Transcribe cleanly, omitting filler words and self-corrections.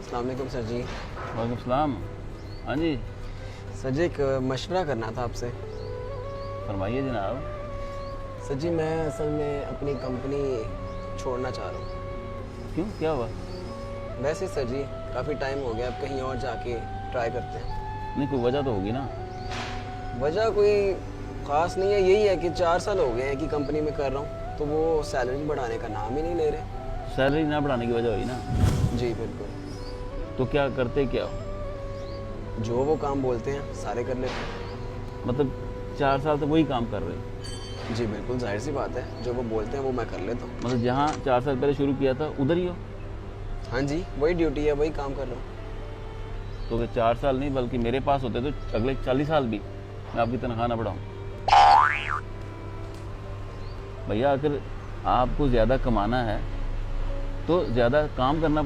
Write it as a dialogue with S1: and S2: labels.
S1: अस्सलाम वालेकुम सर जी।
S2: वालेकुम सलाम। हाँ जी,
S1: सर जी एक मशवरा करना था आपसे।
S2: फरमाइए जनाब।
S1: सर जी मैं असल में अपनी कंपनी छोड़ना चाह रहा हूँ।
S2: क्यों, क्या हुआ?
S1: वैसे सर जी काफ़ी टाइम हो गया, अब कहीं और जाके ट्राई करते हैं।
S2: नहीं, कोई वजह तो होगी ना।
S1: वजह कोई ख़ास नहीं है, यही है कि 4 साल हो गए हैं कि कंपनी में कर रहा हूँ, तो वो सैलरी बढ़ाने का नाम ही नहीं ले रहे।
S2: सैलरी ना बढ़ाने की वजह हुई ना।
S1: जी बिल्कुल।
S2: तो क्या करते क्या हो?
S1: जो वो काम बोलते हैं सारे कर लेते हैं।
S2: मतलब 4 साल से वही काम कर रहे हो?
S1: जी बिल्कुल, जाहिर सी बात है, जो वो बोलते हैं वो मैं कर लेता हूँ।
S2: मतलब जहाँ 4 साल पहले शुरू किया था उधर ही हो?
S1: हाँ जी, वही ड्यूटी है, वही काम कर रहा हूँ।
S2: तो अगर 4 साल नहीं बल्कि मेरे पास होते तो अगले 40 साल भी मैं आपकी तनख्वाह ना बढ़ाऊँ। भैया अगर आपको ज़्यादा कमाना है तो ज़्यादा काम करना